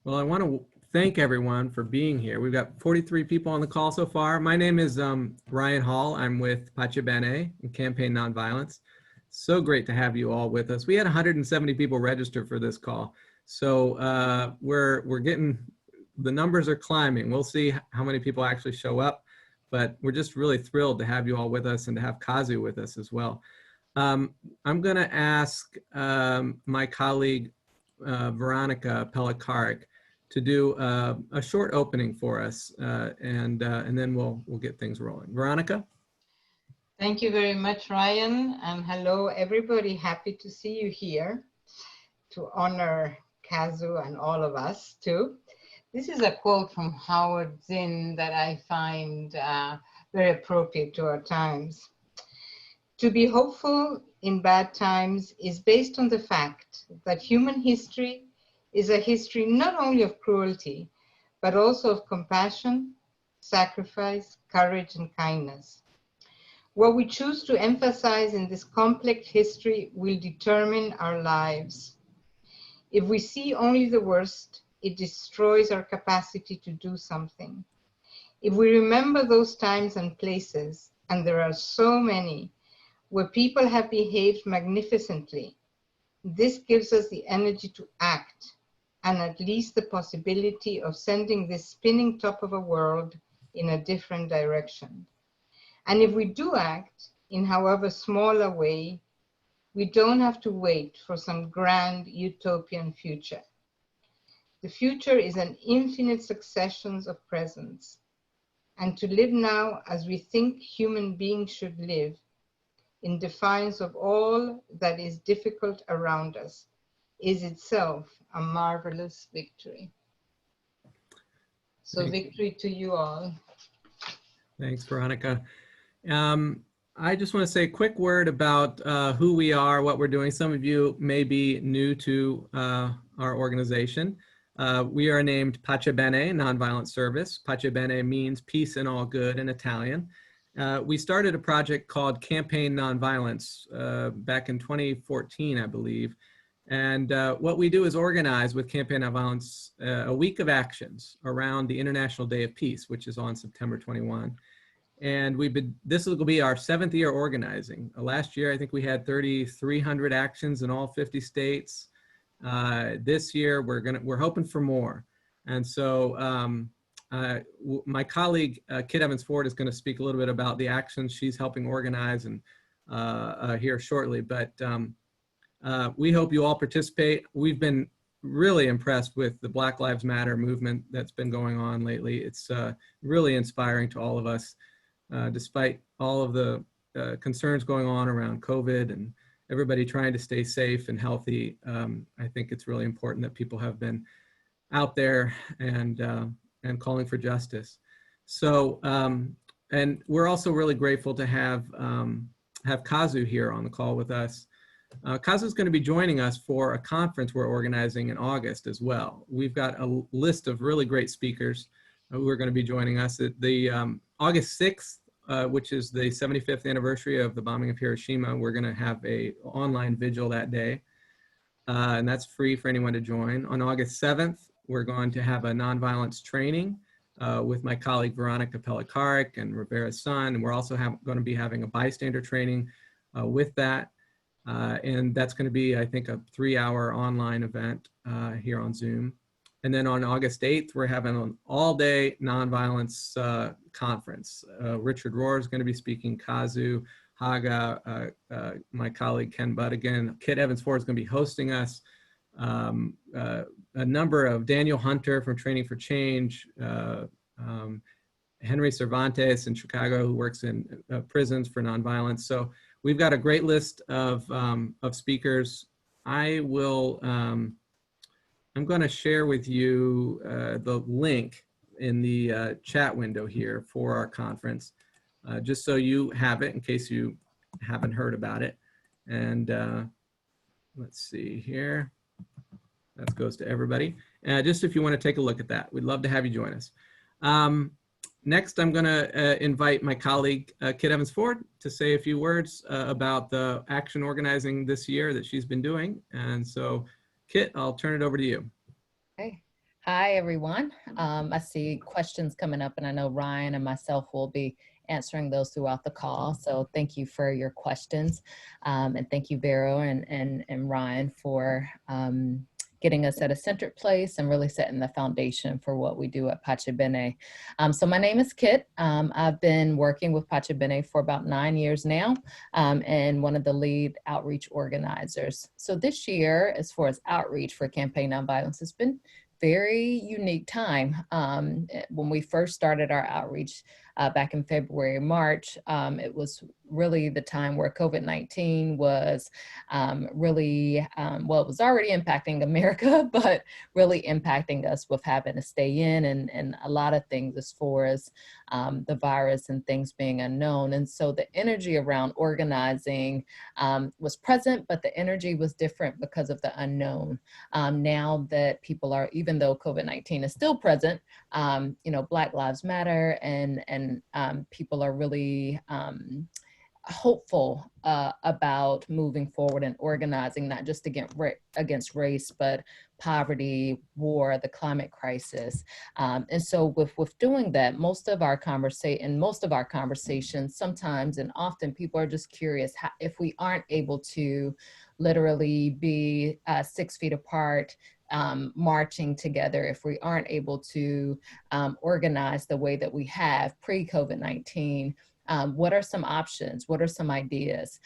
Well, I want to thank everyone for being here. We've got 43 people on the call so far. My name is Ryan Hall. I'm with Bene and Campaign Nonviolence. So great to have you all with us. We had 170 people register for this call. So we're getting, the numbers are climbing. We'll see how many people actually show up, but we're just really thrilled to have you all with us and to have Kazu with us as well. I'm going to ask my colleague, Veronica Pelikarik, to do a short opening for us, and then we'll get things rolling. Veronica? Thank you very much, Ryan, and hello, everybody. Happy to see you here to honor Kazu and all of us, too. This is a quote from Howard Zinn that I find very appropriate to our times. To be hopeful in bad times is based on the fact that human history is a history not only of cruelty, but also of compassion, sacrifice, courage, and kindness. What we choose to emphasize in this complex history will determine our lives. If we see only the worst, it destroys our capacity to do something. If we remember those times and places, and there are so many, where people have behaved magnificently, this gives us the energy to act, and at least the possibility of sending this spinning top of a world in a different direction. And if we do act, in however small a way, we don't have to wait for some grand utopian future. The future is an infinite succession of presents. And to live now as we think human beings should live, in defiance of all that is difficult around us, is itself a marvelous victory. So victory to you all. Thanks, Veronica. I just want to say a quick word about who we are, what we're doing. Some of you may be new to our organization. We are named Bene, Nonviolent Service. Bene means peace and all good in Italian. We started a project called Campaign Nonviolence back in 2014, I believe. And what we do is organize with Campaign Nonviolence a week of actions around the International Day of Peace, which is on September 21. And this will be our 7th year organizing. Last year, I think we had 3,300 actions in all 50 states. This year, we're hoping for more. And so my colleague, Kit Evans-Ford, is going to speak a little bit about the actions she's helping organize and here shortly. But we hope you all participate. We've been really impressed with the Black Lives Matter movement that's been going on lately. It's really inspiring to all of us. Despite all of the concerns going on around COVID and everybody trying to stay safe and healthy, I think it's really important that people have been out there and calling for justice. So, and we're also really grateful to have Kazu here on the call with us. Kazu is going to be joining us for a conference we're organizing in August as well. We've got a list of really great speakers who are going to be joining us at the August 6th. Which is the 75th anniversary of the bombing of Hiroshima. We're going to have an online vigil that day, and that's free for anyone to join. On August 7th, we're going to have a nonviolence training with my colleague Veronica Pelikarik and Rivera's son, and we're also going to be having a bystander training with that, and that's going to be, I think, a 3-hour online event here on Zoom. And then on August 8th, we're having an all-day nonviolence conference. Richard Rohr is going to be speaking, Kazu Haga, my colleague Ken Budigan, Kit Evans-Ford is going to be hosting us, a number of Daniel Hunter from Training for Change, Henry Cervantes in Chicago, who works in prisons for nonviolence. So we've got a great list of speakers. I'm going to share with you the link in the chat window here for our conference, just so you have it in case you haven't heard about it. And let's see here. That goes to everybody. Just if you want to take a look at that, we'd love to have you join us. Next, I'm going to invite my colleague, Kit Evans-Ford, to say a few words about the action organizing this year that she's been doing. And so, Kit, I'll turn it over to you. Okay. Hi, everyone. I see questions coming up, and I know Ryan and myself will be answering those throughout the call. So thank you for your questions. And thank you, Vero and Ryan, for getting us at a centered place and really setting the foundation for what we do at Bene. So my name is Kit. I've been working with Bene for about 9 years now, and one of the lead outreach organizers. So this year, as far as outreach for Campaign Nonviolence, has been very unique time. When we first started our outreach back in February, March, it was really the time where COVID-19 was really, well, it was already impacting America, but really impacting us with having to stay in and a lot of things as far as the virus and things being unknown. And so the energy around organizing was present, but the energy was different because of the unknown. Now that people are, even though COVID-19 is still present, Black Lives Matter and people are really hopeful about moving forward and organizing, not just against race, but poverty, war, the climate crisis. And so with doing that, most of our conversations, sometimes and often people are just curious if we aren't able to literally be 6 feet apart, marching together, if we aren't able to organize the way that we have pre-COVID-19, what are some options? What are some ideas?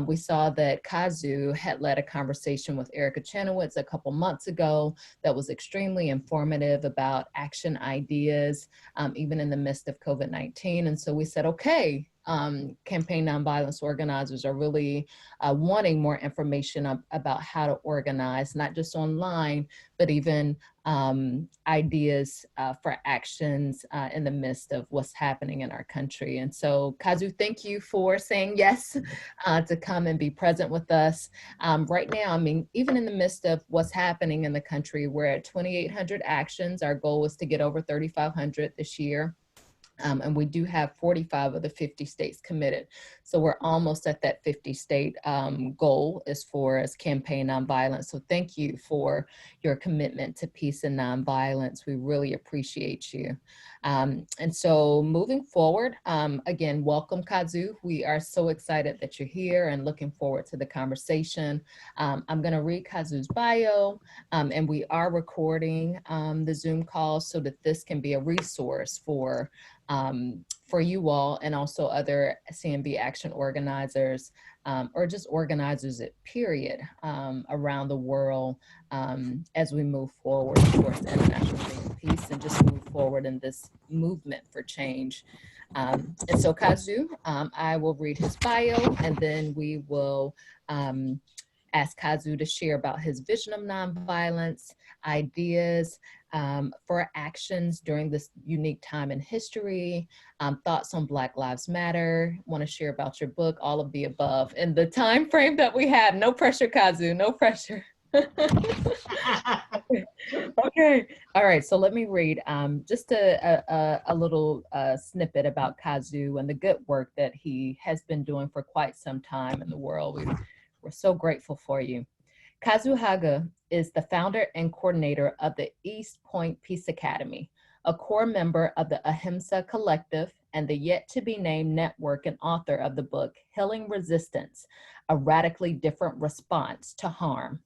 We saw that Kazu had led a conversation with Erica Chanowitz a couple months ago that was extremely informative about action ideas, even in the midst of COVID-19. And so we said, okay, Campaign Nonviolence organizers are really wanting more information about how to organize, not just online, but even ideas for actions in the midst of what's happening in our country. And so, Kazu, thank you for saying yes to come and be present with us. Right now, I mean, even in the midst of what's happening in the country, we're at 2,800 actions. Our goal is to get over 3,500 this year. And we do have 45 of the 50 states committed. So we're almost at that 50 state goal as far as Campaign Nonviolence. So thank you for your commitment to peace and nonviolence. We really appreciate you. And so moving forward, again, welcome Kazu. We are so excited that you're here and looking forward to the conversation. I'm gonna read Kazu's bio, and we are recording the Zoom call so that this can be a resource for you all and also other CNV action organizers or just organizers period around the world as we move forward towards the International Day of Peace and just move forward in this movement for change. And so Kazu, I will read his bio and then we will ask Kazu to share about his vision of nonviolence, ideas for actions during this unique time in history, thoughts on Black Lives Matter, want to share about your book, all of the above, in the time frame that we have. No pressure, Kazu, no pressure. Okay. All right. So let me read just a little snippet about Kazu and the good work that he has been doing for quite some time in the world. We're so grateful for you. Kazu Haga is the founder and coordinator of the East Point Peace Academy, a core member of the Ahimsa Collective and the yet-to-be-named network and author of the book, Healing Resistance, A Radically Different Response to Harm.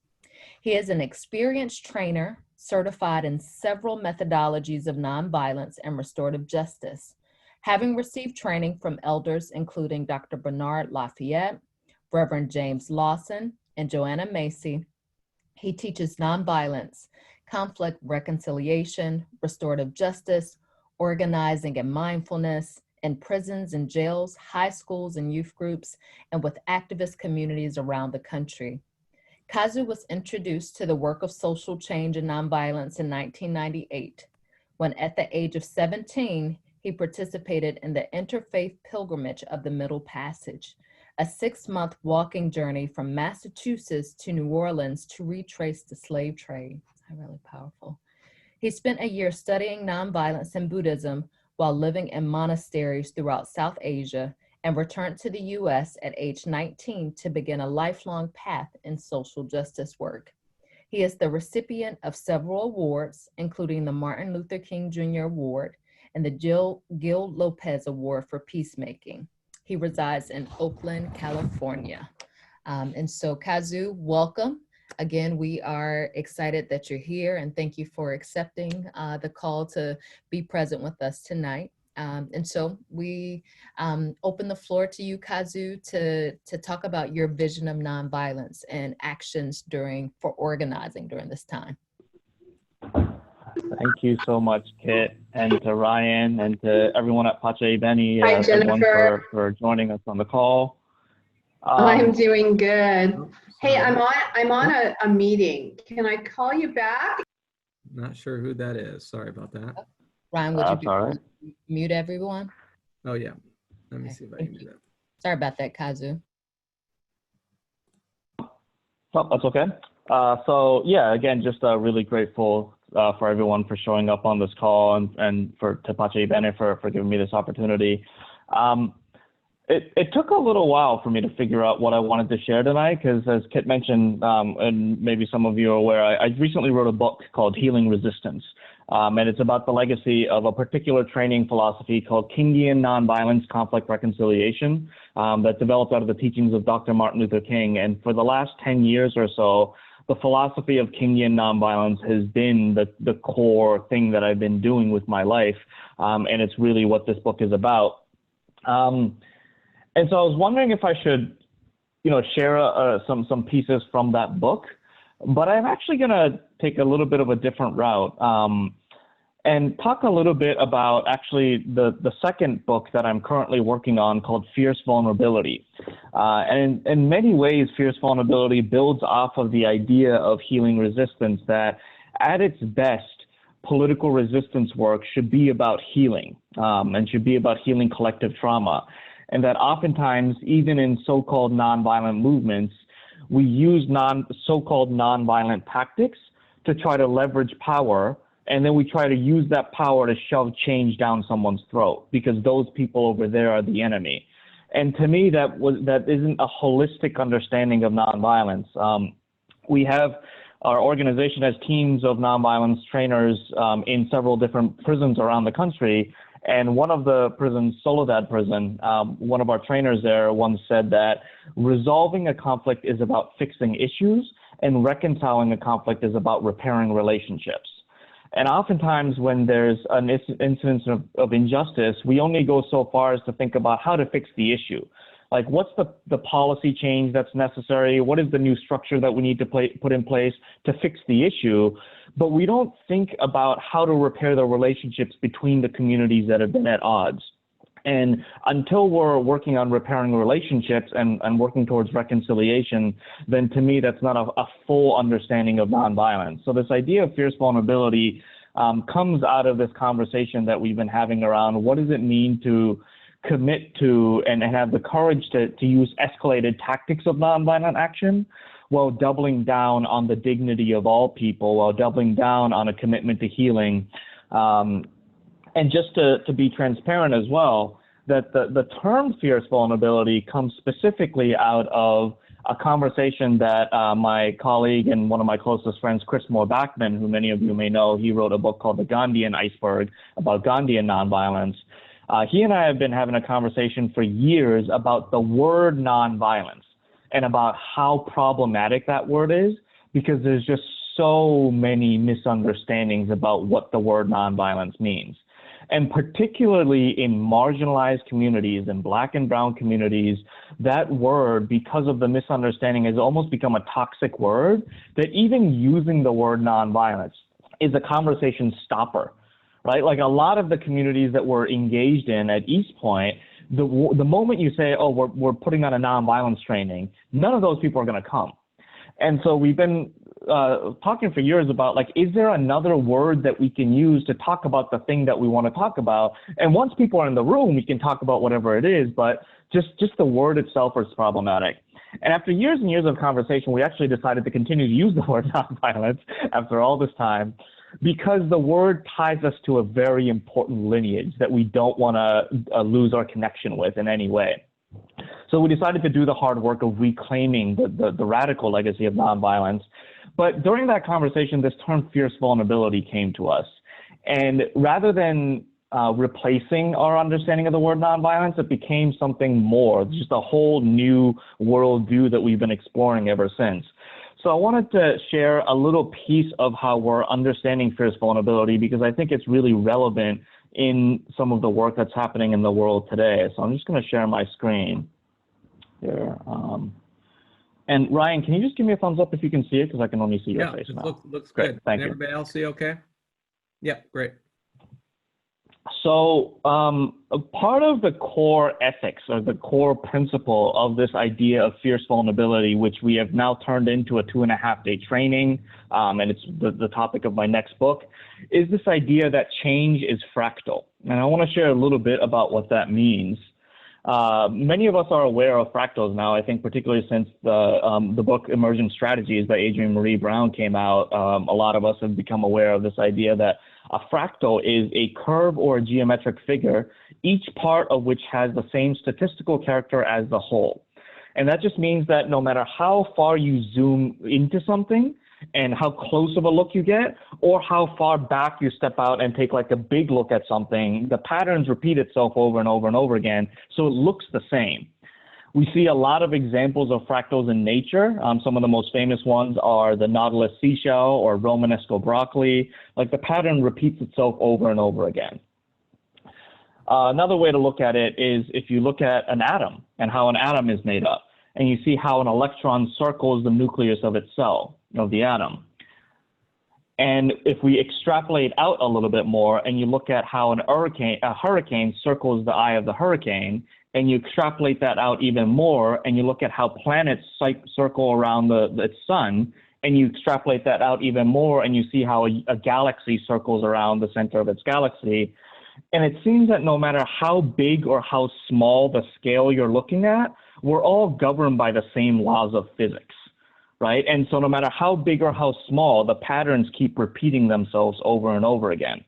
He is an experienced trainer, certified in several methodologies of nonviolence and restorative justice. Having received training from elders including Dr. Bernard Lafayette, Reverend James Lawson, and Joanna Macy, he teaches nonviolence, conflict reconciliation, restorative justice, organizing and mindfulness in prisons and jails, high schools and youth groups, and with activist communities around the country. Kazu was introduced to the work of social change and nonviolence in 1998, when at the age of 17, he participated in the Interfaith Pilgrimage of the Middle Passage, a 6-month walking journey from Massachusetts to New Orleans to retrace the slave trade. Really powerful. He spent a year studying nonviolence and Buddhism while living in monasteries throughout South Asia and returned to the US at age 19 to begin a lifelong path in social justice work. He is the recipient of several awards, including the Martin Luther King Jr. Award and the Gil Lopez Award for Peacemaking. He resides in Oakland, California. And so Kazu, welcome. Again, we are excited that you're here, and thank you for accepting the call to be present with us tonight. And so we open the floor to you, Kazu, to talk about your vision of nonviolence and actions for organizing during this time. Thank you so much, Kit, and to Ryan, and to everyone at Bene, Hi, everyone Jennifer. for joining us on the call. I'm doing good. Hey, I'm on a meeting. Can I call you back? Not sure who that is. Sorry about that. Ryan, would you all right. mute everyone? Oh, yeah. Let me see if I can do that. Sorry about that, Kazu. Oh, that's okay. So yeah, again, just really grateful for everyone for showing up on this call, and to Bene for giving me this opportunity. It took a little while for me to figure out what I wanted to share tonight, because as Kit mentioned, and maybe some of you are aware, I recently wrote a book called Healing Resistance. And it's about the legacy of a particular training philosophy called Kenyan Nonviolence Conflict Reconciliation that developed out of the teachings of Dr. Martin Luther King. And for the last 10 years or so, the philosophy of Kenyan nonviolence has been the core thing that I've been doing with my life. And it's really what this book is about. And so I was wondering if I should, share some pieces from that book, but I'm actually going to take a little bit of a different route and talk a little bit about actually the second book that I'm currently working on called Fierce Vulnerability. And in many ways, Fierce Vulnerability builds off of the idea of healing resistance, that at its best, political resistance work should be about healing and should be about healing collective trauma. And that oftentimes, even in so-called nonviolent movements, we use so-called nonviolent tactics to try to leverage power, and then we try to use that power to shove change down someone's throat, because those people over there are the enemy. And to me, that isn't a holistic understanding of nonviolence. We have, our organization has teams of nonviolence trainers in several different prisons around the country. And one of the prisons, Soledad prison, one of our trainers there once said that resolving a conflict is about fixing issues, and reconciling a conflict is about repairing relationships. And oftentimes when there's an incidence of injustice, we only go so far as to think about how to fix the issue. Like, what's the policy change that's necessary? What is the new structure that we need to put in place to fix the issue? But we don't think about how to repair the relationships between the communities that have been at odds. And until we're working on repairing relationships and working towards reconciliation, then to me, that's not a full understanding of nonviolence. So this idea of fierce vulnerability comes out of this conversation that we've been having around what does it mean to commit to and have the courage to use escalated tactics of nonviolent action, while doubling down on the dignity of all people, while doubling down on a commitment to healing. And just to be transparent as well, that the term fierce vulnerability comes specifically out of a conversation that my colleague and one of my closest friends, Chris Moore-Bachman, who many of you may know, he wrote a book called The Gandhian Iceberg about Gandhian nonviolence. He and I have been having a conversation for years about the word nonviolence and about how problematic that word is, because there's just so many misunderstandings about what the word nonviolence means. And particularly in marginalized communities and Black and brown communities, that word, because of the misunderstanding, has almost become a toxic word, that even using the word nonviolence is a conversation stopper, right? Like a lot of the communities that we're engaged in at East Point, the moment you say, oh, we're putting on a nonviolence training, none of those people are going to come. And so we've been talking for years about, like, is there another word that we can use to talk about the thing that we want to talk about? And once people are in the room, we can talk about whatever it is, but just the word itself is problematic. And after years and years of conversation, we actually decided to continue to use the word nonviolence after all this time, because the word ties us to a very important lineage that we don't want to lose our connection with in any way. So we decided to do the hard work of reclaiming the radical legacy of nonviolence But during that conversation, this term fierce vulnerability came to us. And rather than replacing our understanding of the word nonviolence, it became something more, just a whole new worldview that we've been exploring ever since. So I wanted to share a little piece of how we're understanding fierce vulnerability, because I think it's really relevant in some of the work that's happening in the world today. So I'm just going to share my screen here. And Ryan, can you just give me a thumbs up if you can see it, because I can only see your face now. Looks Great, good. thank you. Everybody else see okay? Yep, great. So a part of the core ethics or the core principle of this idea of fierce vulnerability, which we have now turned into a 2.5-day training, and it's the topic of my next book, is this idea that change is fractal. And I want to share a little bit about what that means. Many of us are aware of fractals now, I think particularly since the book Emergent Strategies by Adrienne Marie Brown came out. A lot of us have become aware of this idea that a fractal is a curve or a geometric figure, each part of which has the same statistical character as the whole. And that just means that no matter how far you zoom into something and how close of a look you get, or how far back you step out and take like a big look at something, the patterns repeat itself over and over and over again, so it looks the same. We see a lot of examples of fractals in nature. Some of the most famous ones are the nautilus seashell or Romanesco broccoli. Like the pattern repeats itself over and over again. Another way to look at it is if you look at an atom and how an atom is made up, and you see how an electron circles the nucleus of its cell, of the atom. And if we extrapolate out a little bit more and you look at how a hurricane circles the eye of the hurricane, and you extrapolate that out even more, and you look at how planets circle around its sun, and you extrapolate that out even more, and you see how a galaxy circles around the center of its galaxy. And it seems that no matter how big or how small the scale you're looking at, we're all governed by the same laws of physics, right? And so no matter how big or how small, the patterns keep repeating themselves over and over again.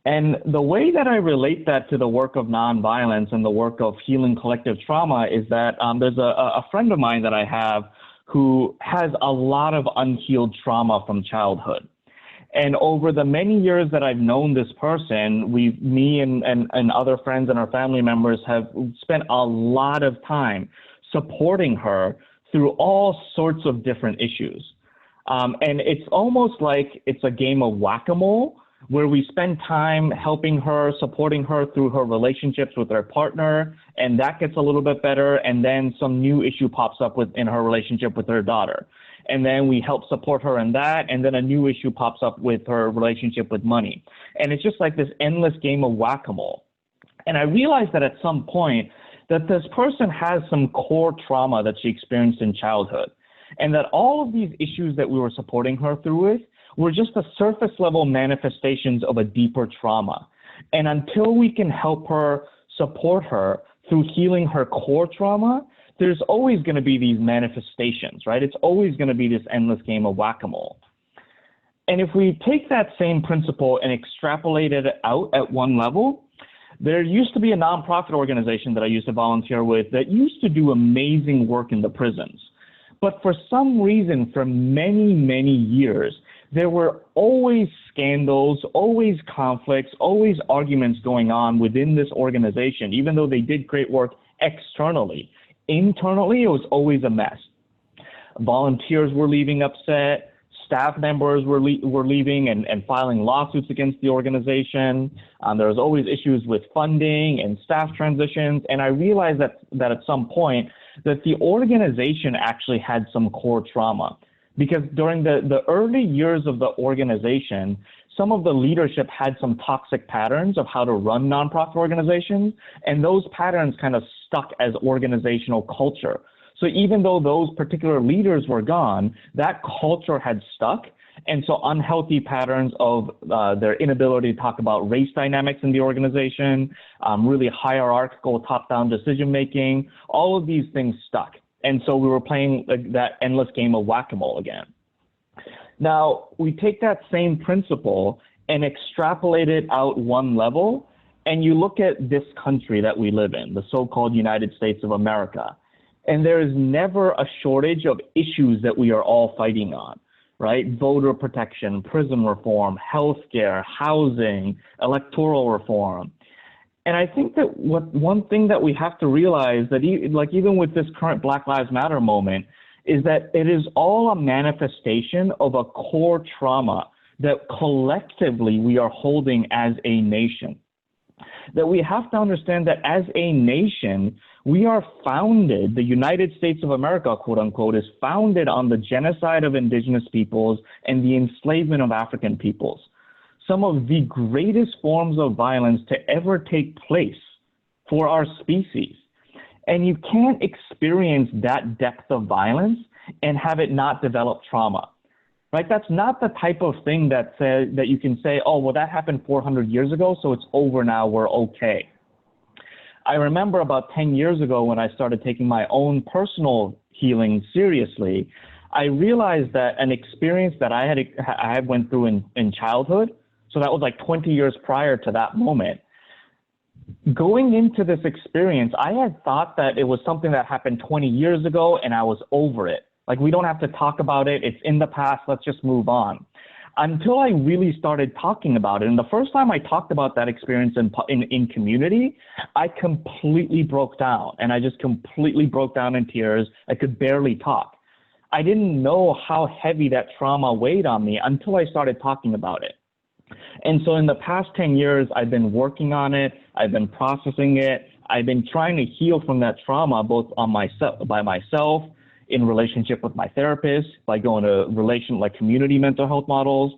And the way that I relate that to the work of nonviolence and the work of healing collective trauma is that there's a friend of mine that I have who has a lot of unhealed trauma from childhood. And over the many years that I've known this person, me and other friends and our family members have spent a lot of time supporting her through all sorts of different issues. And it's almost like it's a game of whack-a-mole, where we spend time helping her, supporting her through her relationships with her partner, and that gets a little bit better, and then some new issue pops up in her relationship with her daughter. And then we help support her in that, and then a new issue pops up with her relationship with money. And it's just like this endless game of whack-a-mole. And I realized that at some point that this person has some core trauma that she experienced in childhood, and that all of these issues that we were supporting her through with were just the surface level manifestations of a deeper trauma. And until we can help her, support her through healing her core trauma, there's always going to be these manifestations, right? It's always going to be this endless game of whack-a-mole. And if we take that same principle and extrapolate it out at one level, there used to be a nonprofit organization that I used to volunteer with that used to do amazing work in the prisons. But for some reason, for many, many years, there were always scandals, always conflicts, always arguments going on within this organization, even though they did great work externally. Internally, it was always a mess. Volunteers were leaving upset, staff members were leaving and filing lawsuits against the organization. There was always issues with funding and staff transitions, and I realized that at some point that the organization actually had some core trauma. Because during the early years of the organization, some of the leadership had some toxic patterns of how to run nonprofit organizations, and those patterns kind of stuck as organizational culture. So even though those particular leaders were gone, that culture had stuck, and so unhealthy patterns of their inability to talk about race dynamics in the organization, really hierarchical top-down decision-making, all of these things stuck. And so we were playing that endless game of whack-a-mole again. Now, we take that same principle and extrapolate it out one level, and you look at this country that we live in, the so-called United States of America. And there is never a shortage of issues that we are all fighting on, right? Voter protection, prison reform, healthcare, housing, electoral reform. And I think that one thing that we have to realize that even with this current Black Lives Matter moment is that it is all a manifestation of a core trauma that collectively we are holding as a nation. That we have to understand that as a nation, we are founded, the United States of America, quote unquote, is founded on the genocide of indigenous peoples and the enslavement of African peoples. Some of the greatest forms of violence to ever take place for our species. And you can't experience that depth of violence and have it not develop trauma, right? That's not the type of thing that you can say, oh, well, that happened 400 years ago, so it's over now, we're okay. I remember about 10 years ago when I started taking my own personal healing seriously, I realized that an experience that I had went through in childhood, so that was like 20 years prior to that moment. Going into this experience, I had thought that it was something that happened 20 years ago and I was over it. Like, we don't have to talk about it. It's in the past. Let's just move on. Until I really started talking about it. And the first time I talked about that experience in community, I completely broke down. And I just completely broke down in tears. I could barely talk. I didn't know how heavy that trauma weighed on me until I started talking about it. And so in the past 10 years, I've been working on it. I've been processing it. I've been trying to heal from that trauma, both by myself, in relationship with my therapist, by going to community mental health models,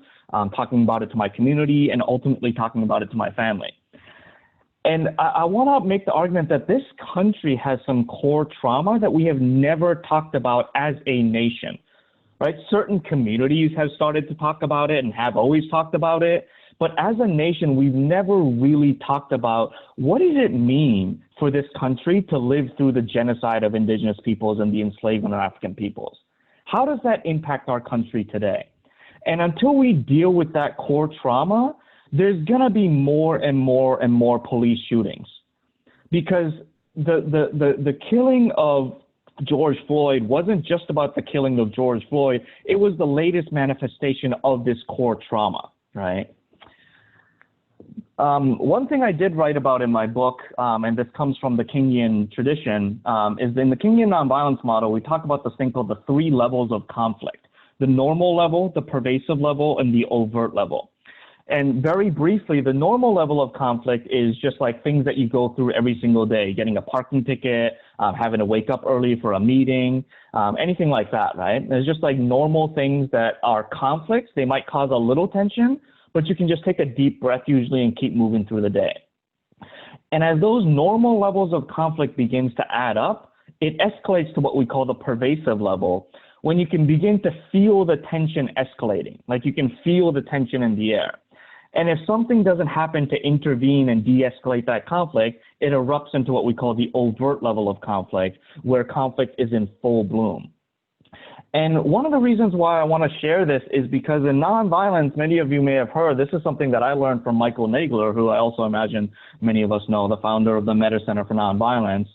talking about it to my community, and ultimately talking about it to my family. And I want to make the argument that this country has some core trauma that we have never talked about as a nation. Right? Certain communities have started to talk about it and have always talked about it. But as a nation, we've never really talked about what does it mean for this country to live through the genocide of indigenous peoples and the enslavement of African peoples? How does that impact our country today? And until we deal with that core trauma, there's going to be more and more and more police shootings. Because the killing of George Floyd wasn't just about the killing of George Floyd. It was the latest manifestation of this core trauma, right? One thing I did write about in my book, and this comes from the Kenyan tradition, is in the Kenyan nonviolence model, we talk about this thing called the 3 levels of conflict: the normal level, the pervasive level, and the overt level. And very briefly, the normal level of conflict is just like things that you go through every single day: getting a parking ticket, having to wake up early for a meeting, anything like that, right? It's just like normal things that are conflicts. They might cause a little tension, but you can just take a deep breath usually and keep moving through the day. And as those normal levels of conflict begins to add up, it escalates to what we call the pervasive level, when you can begin to feel the tension escalating, like you can feel the tension in the air. And if something doesn't happen to intervene and de-escalate that conflict, it erupts into what we call the overt level of conflict, where conflict is in full bloom. And one of the reasons why I want to share this is because in nonviolence, many of you may have heard, this is something that I learned from Michael Nagler, who I also imagine many of us know, the founder of the Meta Center for Nonviolence.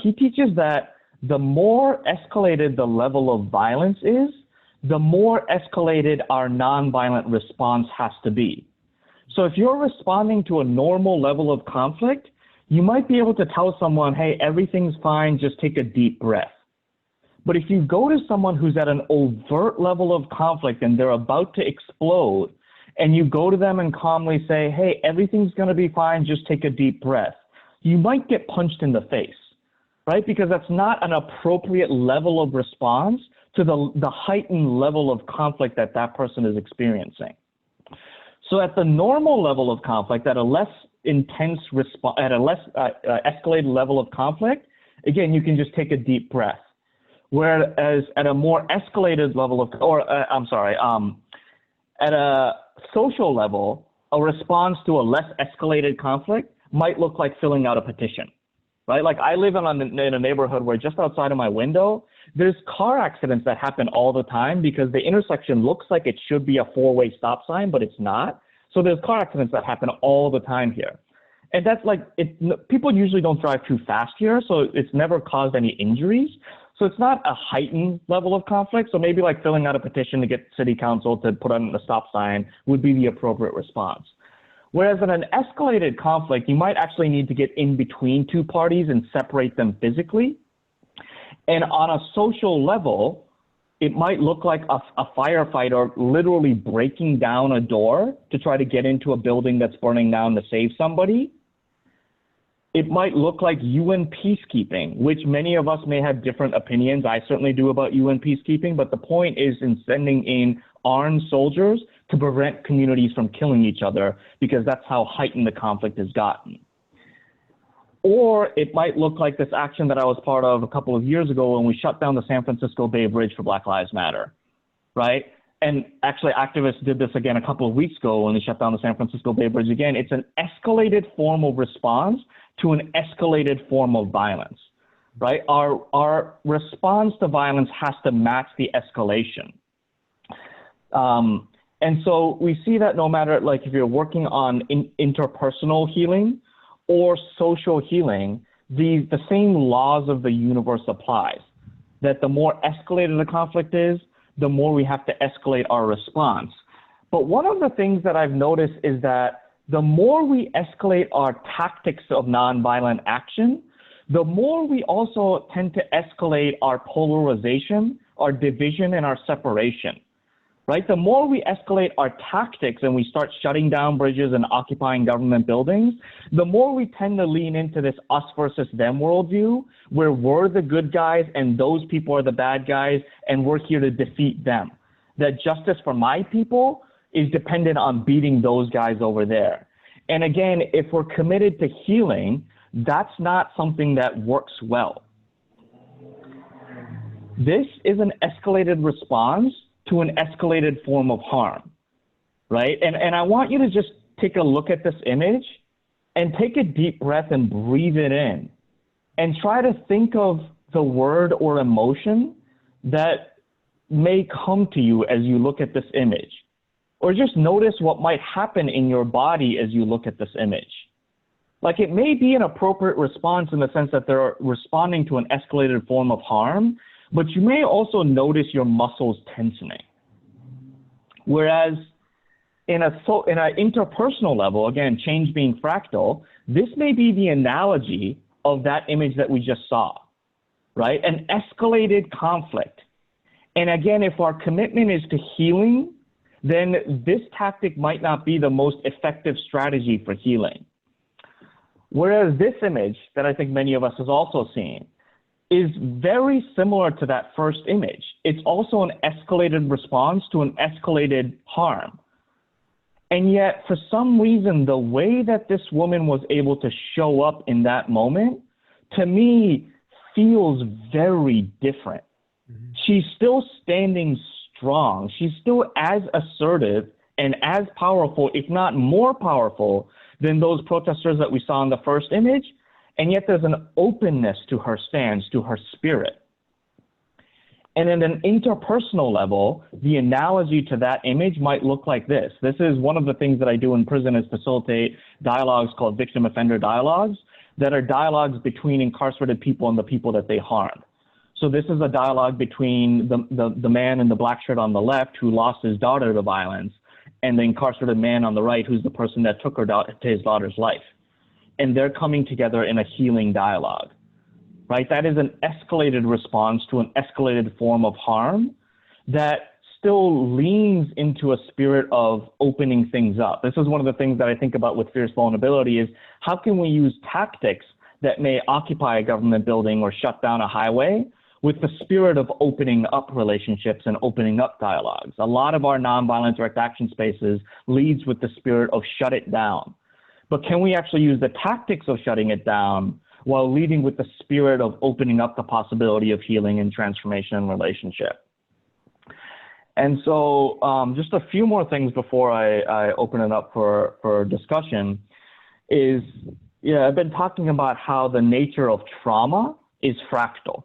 He teaches that the more escalated the level of violence is, the more escalated our nonviolent response has to be. So if you're responding to a normal level of conflict, you might be able to tell someone, hey, everything's fine, just take a deep breath. But if you go to someone who's at an overt level of conflict and they're about to explode, and you go to them and calmly say, hey, everything's going to be fine, just take a deep breath, you might get punched in the face, right? Because that's not an appropriate level of response to the heightened level of conflict that that person is experiencing. So at the normal level of conflict, at a less intense response, at a less escalated level of conflict, again, you can just take a deep breath. Whereas at a more escalated level of, at a social level, a response to a less escalated conflict might look like filling out a petition, right? Like I live in a neighborhood where just outside of my window, there's car accidents that happen all the time because the intersection looks like it should be a 4-way stop sign, but it's not. So there's car accidents that happen all the time here. And that's like, people usually don't drive too fast here, so it's never caused any injuries. So it's not a heightened level of conflict. So maybe like filling out a petition to get city council to put on a stop sign would be the appropriate response. Whereas in an escalated conflict, you might actually need to get in between two parties and separate them physically. And on a social level, it might look like a firefighter literally breaking down a door to try to get into a building that's burning down to save somebody. It might look like UN peacekeeping, which many of us may have different opinions. I certainly do about UN peacekeeping, but the point is in sending in armed soldiers to prevent communities from killing each other, because that's how heightened the conflict has gotten. Or it might look like this action that I was part of a couple of years ago when we shut down the San Francisco Bay Bridge for Black Lives Matter, right? And actually activists did this again a couple of weeks ago when they shut down the San Francisco Bay Bridge again. It's an escalated form of response to an escalated form of violence, right? Our response to violence has to match the escalation. And so we see that no matter, like if you're working on interpersonal healing or social healing, the same laws of the universe applies. That the more escalated the conflict is, the more we have to escalate our response. But one of the things that I've noticed is that the more we escalate our tactics of nonviolent action, the more we also tend to escalate our polarization, our division, and our separation. Right? The more we escalate our tactics and we start shutting down bridges and occupying government buildings, the more we tend to lean into this us versus them worldview, where we're the good guys and those people are the bad guys, and we're here to defeat them. That justice for my people is dependent on beating those guys over there. And again, if we're committed to healing, that's not something that works well. This is an escalated response to an escalated form of harm, right? And I want you to just take a look at this image and take a deep breath and breathe it in and try to think of the word or emotion that may come to you as you look at this image, or just notice what might happen in your body as you look at this image. Like it may be an appropriate response in the sense that they're responding to an escalated form of harm, but you may also notice your muscles tensioning. Whereas in an interpersonal level, again, change being fractal, this may be the analogy of that image that we just saw, right? An escalated conflict. And again, if our commitment is to healing, then this tactic might not be the most effective strategy for healing. Whereas this image that I think many of us has also seen is very similar to that first image. It's also an escalated response to an escalated harm. And yet, for some reason, the way that this woman was able to show up in that moment, to me, feels very different. Mm-hmm. She's still standing strong. She's still as assertive and as powerful, if not more powerful, than those protesters that we saw in the first image. And yet there's an openness to her stance, to her spirit. And at an interpersonal level, the analogy to that image might look like this. This is one of the things that I do in prison, is facilitate dialogues called victim-offender dialogues, that are dialogues between incarcerated people and the people that they harmed. So this is a dialogue between the man in the black shirt on the left who lost his daughter to violence, and the incarcerated man on the right who's the person that took his daughter's life. And they're coming together in a healing dialogue, right? That is an escalated response to an escalated form of harm that still leans into a spirit of opening things up. This is one of the things that I think about with fierce vulnerability, is how can we use tactics that may occupy a government building or shut down a highway with the spirit of opening up relationships and opening up dialogues. A lot of our nonviolent direct action spaces leads with the spirit of shut it down. But can we actually use the tactics of shutting it down while leading with the spirit of opening up the possibility of healing and transformation in relationship? And so just a few more things before I open it up for discussion is, I've been talking about how the nature of trauma is fractal.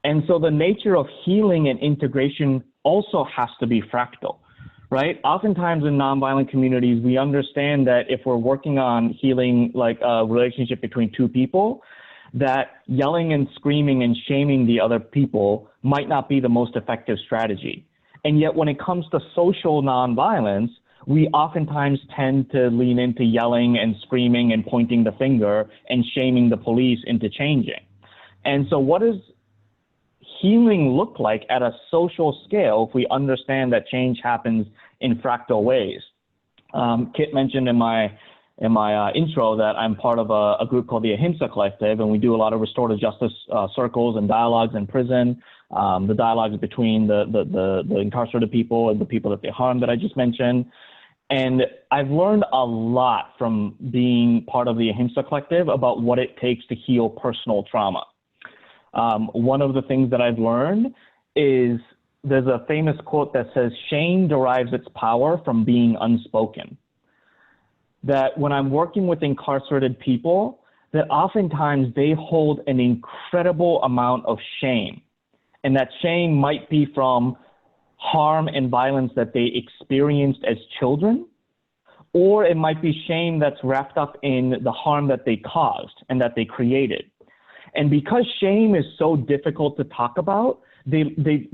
And so the nature of healing and integration also has to be fractal, right? Oftentimes in nonviolent communities, we understand that if we're working on healing like a relationship between two people, that yelling and screaming and shaming the other people might not be the most effective strategy. And yet when it comes to social nonviolence, we oftentimes tend to lean into yelling and screaming and pointing the finger and shaming the police into changing. And so what does healing look like at a social scale if we understand that change happens in fractal ways? Kit mentioned in my intro that I'm part of a group called the Ahimsa Collective, and we do a lot of restorative justice circles and dialogues in prison, the dialogues between the incarcerated people and the people that they harm that I just mentioned. And I've learned a lot from being part of the Ahimsa Collective about what it takes to heal personal trauma. One of the things that I've learned is there's a famous quote that says, shame derives its power from being unspoken. That when I'm working with incarcerated people, that oftentimes they hold an incredible amount of shame. And that shame might be from harm and violence that they experienced as children, or it might be shame that's wrapped up in the harm that they caused and that they created. And because shame is so difficult to talk about,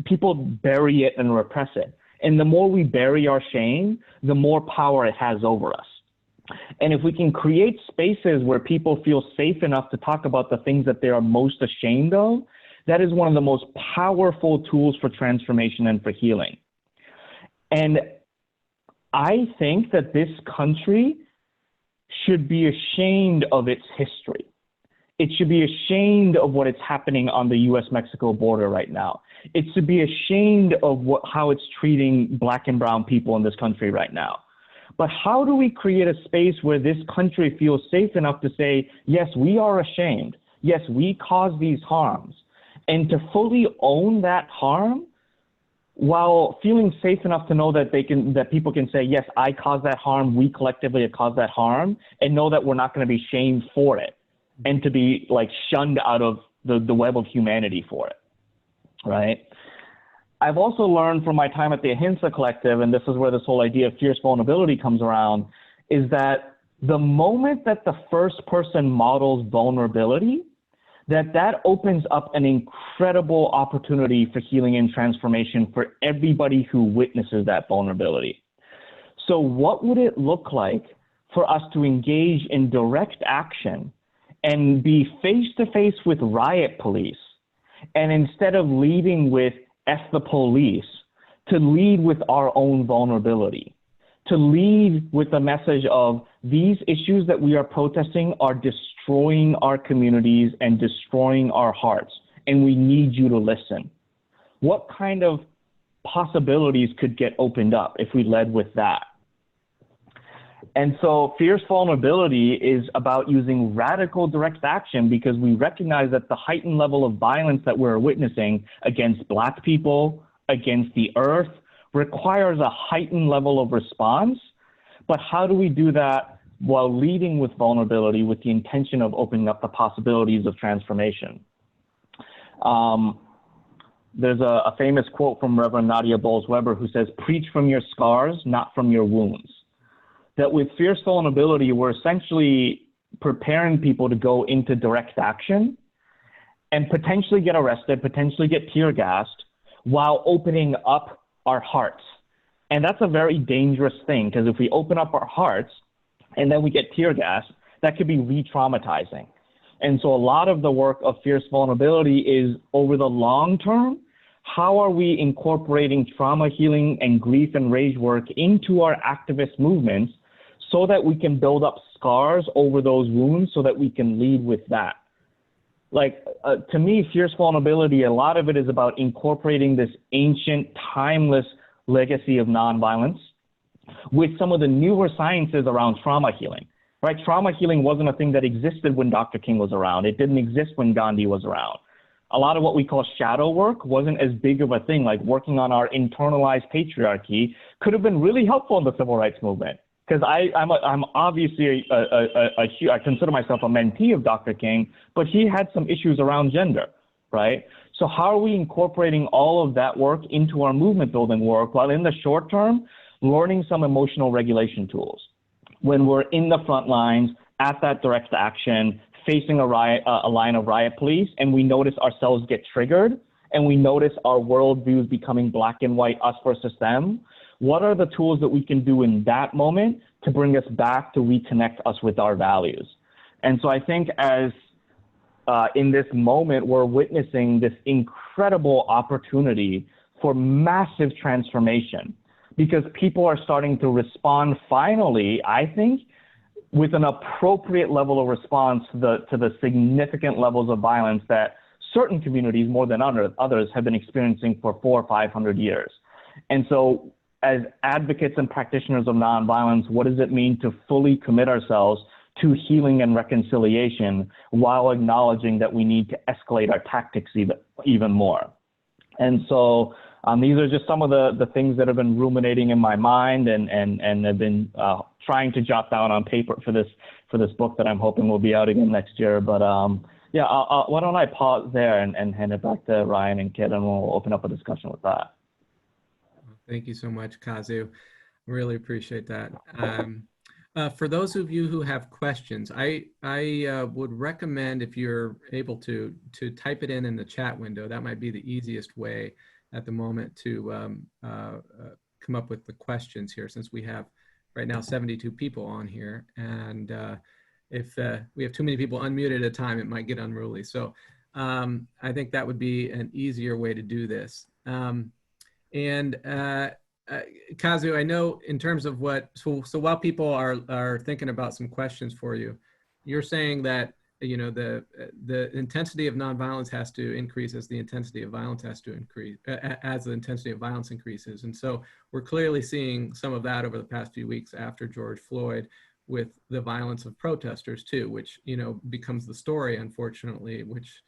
people bury it and repress it. And the more we bury our shame, the more power it has over us. And if we can create spaces where people feel safe enough to talk about the things that they are most ashamed of, that is one of the most powerful tools for transformation and for healing. And I think that this country should be ashamed of its history. It should be ashamed of what is happening on the US-Mexico border right now. It should be ashamed of how it's treating Black and brown people in this country right now. But how do we create a space where this country feels safe enough to say, yes, we are ashamed. Yes, we caused these harms. And to fully own that harm while feeling safe enough to know that people can say, yes, I caused that harm, we collectively have caused that harm, and know that we're not going to be shamed for it and to be like shunned out of the web of humanity for it, right? I've also learned from my time at the Ahimsa Collective, and this is where this whole idea of fierce vulnerability comes around, is that the moment that the first person models vulnerability, that opens up an incredible opportunity for healing and transformation for everybody who witnesses that vulnerability. So what would it look like for us to engage in direct action and be face-to-face with riot police, and instead of leading with F the police, to lead with our own vulnerability, to lead with the message of these issues that we are protesting are destroying our communities and destroying our hearts, and we need you to listen. What kind of possibilities could get opened up if we led with that? And so fierce vulnerability is about using radical direct action, because we recognize that the heightened level of violence that we're witnessing against Black people, against the earth, requires a heightened level of response. But how do we do that while leading with vulnerability with the intention of opening up the possibilities of transformation? There's a famous quote from Reverend Nadia Bowles-Weber who says, preach from your scars, not from your wounds. That with fierce vulnerability, we're essentially preparing people to go into direct action and potentially get arrested, potentially get tear gassed, while opening up our hearts. And that's a very dangerous thing, because if we open up our hearts and then we get tear gassed, that could be re-traumatizing. And so a lot of the work of fierce vulnerability is, over the long term, how are we incorporating trauma healing and grief and rage work into our activist movements so that we can build up scars over those wounds, so that we can lead with that? Like, to me, fierce vulnerability, a lot of it is about incorporating this ancient, timeless legacy of nonviolence with some of the newer sciences around trauma healing, right? Trauma healing wasn't a thing that existed when Dr. King was around. It didn't exist when Gandhi was around. A lot of what we call shadow work wasn't as big of a thing, like working on our internalized patriarchy could have been really helpful in the civil rights movement. Because I'm obviously I consider myself a mentee of Dr. King, but he had some issues around gender, right? So how are we incorporating all of that work into our movement building work, while in the short term, learning some emotional regulation tools. When we're in the front lines, at that direct action, facing a line of riot police, and we notice ourselves get triggered, and we notice our worldviews becoming black and white, us versus them, what are the tools that we can do in that moment to bring us back to reconnect us with our values? And so I think as in this moment, we're witnessing this incredible opportunity for massive transformation, because people are starting to respond finally, I think, with an appropriate level of response to the significant levels of violence that certain communities more than others have been experiencing for 400 or 500 years. And so as advocates and practitioners of nonviolence, what does it mean to fully commit ourselves to healing and reconciliation while acknowledging that we need to escalate our tactics even more? And so these are just some of the things that have been ruminating in my mind and have been trying to jot down on paper for this book that I'm hoping will be out again next year. But yeah, why don't I pause there and hand it back to Ryan and Kit, and we'll open up a discussion with that. Thank you so much, Kazu. Really appreciate that. For those of you who have questions, I would recommend, if you're able to type it in the chat window. That might be the easiest way at the moment to come up with the questions here, since we have right now 72 people on here, and if we have too many people unmuted at a time, it might get unruly. So I think that would be an easier way to do this. Kazu, I know in terms of what, so while people are thinking about some questions for you, you're saying that, you know, the intensity of nonviolence has to increase as the intensity of violence has to increase, as the intensity of violence increases. And so we're clearly seeing some of that over the past few weeks after George Floyd, with the violence of protesters too, which, you know, becomes the story, unfortunately, which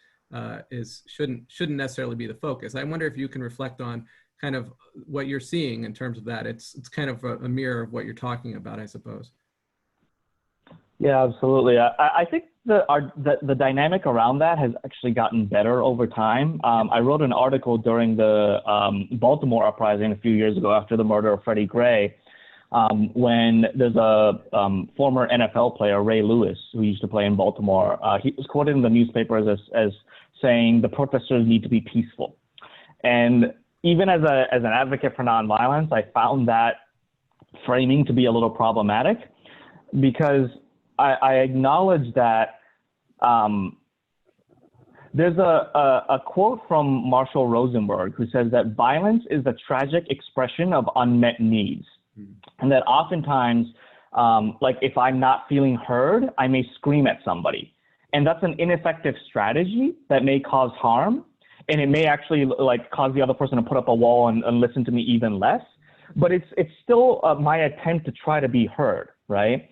shouldn't necessarily be the focus. I wonder if you can reflect on kind of what you're seeing in terms of that. It's kind of a mirror of what you're talking about, I suppose. Yeah, absolutely. I think the dynamic around that has actually gotten better over time. I wrote an article during the Baltimore uprising a few years ago after the murder of Freddie Gray, when there's a former NFL player, Ray Lewis, who used to play in Baltimore. He was quoted in the newspapers as saying the protesters need to be peaceful. And even as an advocate for nonviolence, I found that framing to be a little problematic, because I acknowledge that there's a quote from Marshall Rosenberg, who says that violence is the tragic expression of unmet needs. And that oftentimes, like if I'm not feeling heard, I may scream at somebody. And that's an ineffective strategy that may cause harm. And it may actually like cause the other person to put up a wall and listen to me even less. But it's still my attempt to try to be heard, right?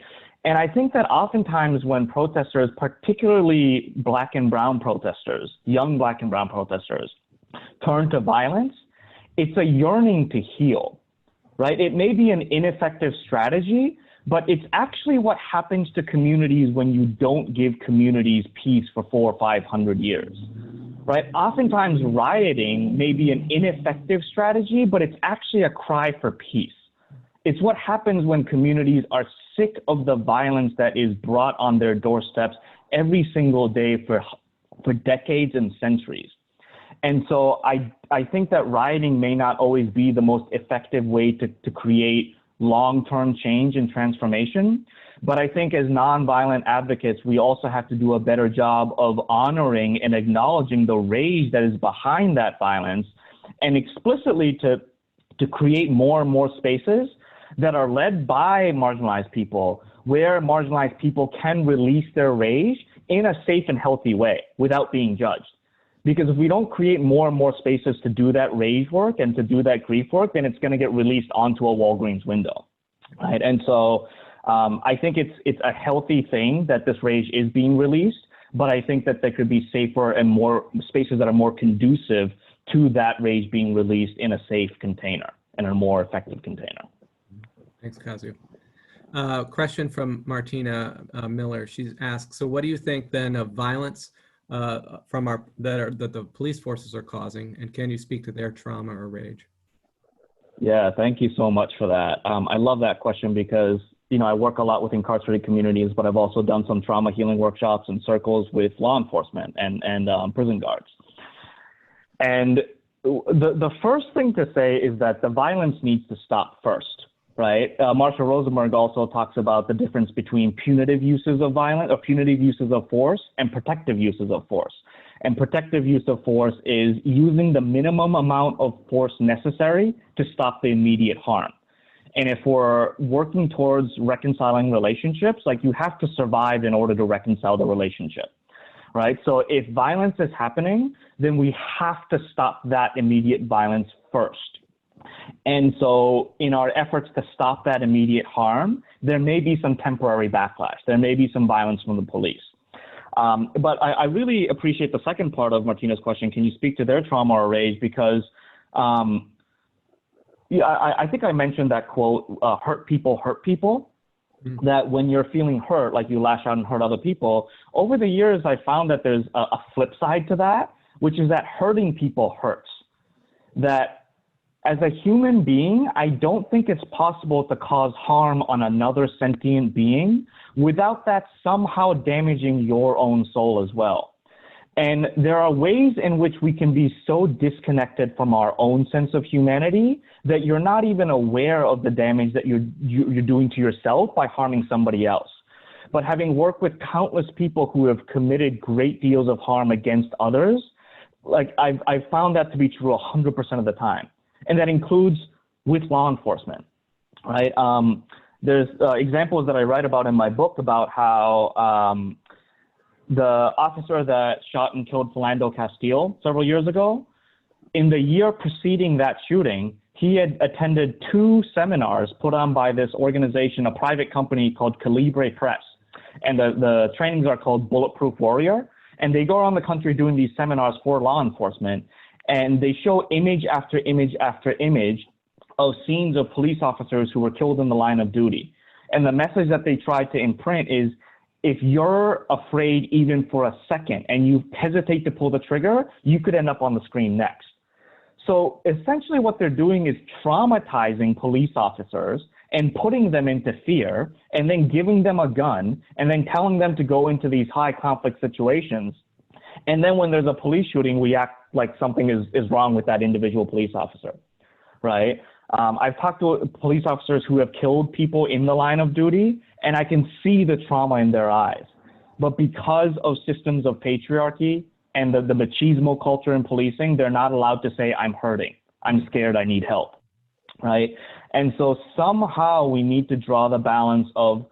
And I think that oftentimes when protesters, particularly Black and brown protesters, young Black and brown protesters, turn to violence, it's a yearning to heal, right? It may be an ineffective strategy, but it's actually what happens to communities when you don't give communities peace for 400 or 500 years, right? Oftentimes rioting may be an ineffective strategy, but it's actually a cry for peace. It's what happens when communities are sick of the violence that is brought on their doorsteps every single day for decades and centuries. And so I think that rioting may not always be the most effective way to create long-term change and transformation. But I think as nonviolent advocates, we also have to do a better job of honoring and acknowledging the rage that is behind that violence, and explicitly to create more and more spaces that are led by marginalized people, where marginalized people can release their rage in a safe and healthy way without being judged. Because if we don't create more and more spaces to do that rage work and to do that grief work, then it's going to get released onto a Walgreens window, right? And so I think it's a healthy thing that this rage is being released, but I think that there could be safer and more spaces that are more conducive to that rage being released in a safe container and a more effective container. Thanks, Kazu. Question from Martina Miller. She asks, so what do you think then of violence that the police forces are causing, and can you speak to their trauma or rage? Yeah, thank you so much for that. I love that question because, you know, I work a lot with incarcerated communities, but I've also done some trauma healing workshops and circles with law enforcement and prison guards. And the first thing to say is that the violence needs to stop first, right? Marshall Rosenberg also talks about the difference between punitive uses of violence or punitive uses of force and protective uses of force. And protective use of force is using the minimum amount of force necessary to stop the immediate harm. And if we're working towards reconciling relationships, like you have to survive in order to reconcile the relationship, right? So if violence is happening, then we have to stop that immediate violence first. And so in our efforts to stop that immediate harm, there may be some temporary backlash. There may be some violence from the police. But I really appreciate the second part of Martina's question. Can you speak to their trauma or rage? Because yeah, I think I mentioned that quote, hurt people, that when you're feeling hurt, like you lash out and hurt other people. Over the years, I found that there's a flip side to that, which is that hurting people hurts. That as a human being, I don't think it's possible to cause harm on another sentient being without that somehow damaging your own soul as well. And there are ways in which we can be so disconnected from our own sense of humanity that you're not even aware of the damage that you're doing to yourself by harming somebody else. But having worked with countless people who have committed great deals of harm against others, like I've found that to be true 100% of the time. And that includes with law enforcement, right? There's examples that I write about in my book about how the officer that shot and killed Philando Castile several years ago, in the year preceding that shooting, he had attended 2 seminars put on by this organization, a private company called Calibre Press. And the trainings are called Bulletproof Warrior. And they go around the country doing these seminars for law enforcement. And they show image after image after image of scenes of police officers who were killed in the line of duty. And the message that they tried to imprint is, if you're afraid even for a second and you hesitate to pull the trigger, you could end up on the screen next. So essentially what they're doing is traumatizing police officers and putting them into fear and then giving them a gun and then telling them to go into these high conflict situations. And then when there's a police shooting, we act like something is wrong with that individual police officer, right? I've talked to police officers who have killed people in the line of duty, and I can see the trauma in their eyes. But because of systems of patriarchy and the machismo culture in policing, they're not allowed to say, I'm hurting, I'm scared, I need help, right? And so somehow we need to draw the balance of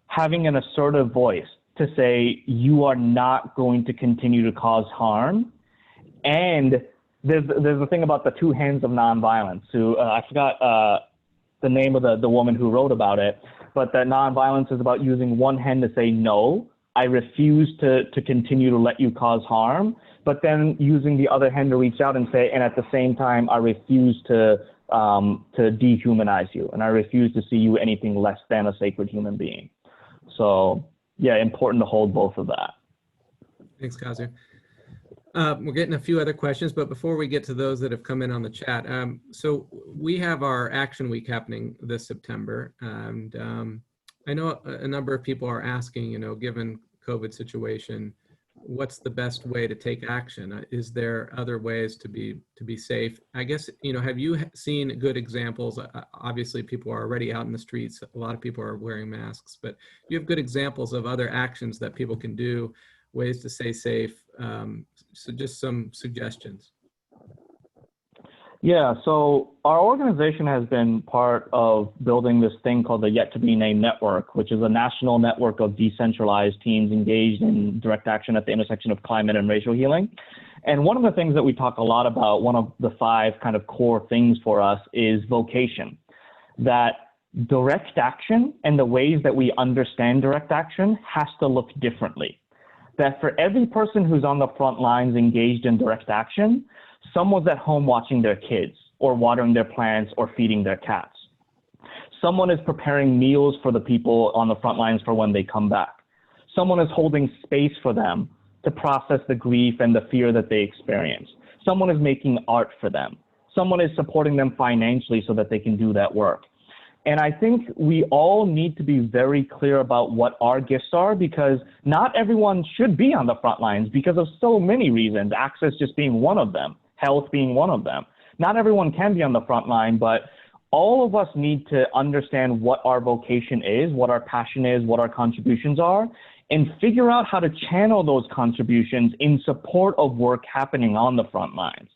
having an assertive voice to say, you are not going to continue to cause harm. And there's a thing about the 2 hands of nonviolence. Who I forgot the name of the woman who wrote about it, but that nonviolence is about using one hand to say, no, I refuse to continue to let you cause harm, but then using the other hand to reach out and say, and at the same time, I refuse to dehumanize you, and I refuse to see you anything less than a sacred human being. So yeah, important to hold both of that. Thanks, Kazu. We're getting a few other questions, but before we get to those that have come in on the chat, so we have our Action Week happening this September, and I know a number of people are asking, you know, given COVID situation, what's the best way to take action? Is there other ways to be safe? I guess, you know, have you seen good examples? Obviously, people are already out in the streets. A lot of people are wearing masks, but you have good examples of other actions that people can do, ways to stay safe. So just some suggestions. Yeah, so our organization has been part of building this thing called the Yet to Be Named Network, which is a national network of decentralized teams engaged in direct action at the intersection of climate and racial healing. And one of the things that we talk a lot about, one of the 5 kind of core things for us, is vocation. That direct action and the ways that we understand direct action has to look differently. That for every person who's on the front lines engaged in direct action, someone's at home watching their kids or watering their plants or feeding their cats. Someone is preparing meals for the people on the front lines for when they come back. Someone is holding space for them to process the grief and the fear that they experience. Someone is making art for them. someone is supporting them financially so that they can do that work. And I think we all need to be very clear about what our gifts are, because not everyone should be on the front lines because of so many reasons, access just being one of them, health being one of them. Not everyone can be on the front line, but all of us need to understand what our vocation is, what our passion is, what our contributions are, and figure out how to channel those contributions in support of work happening on the front lines.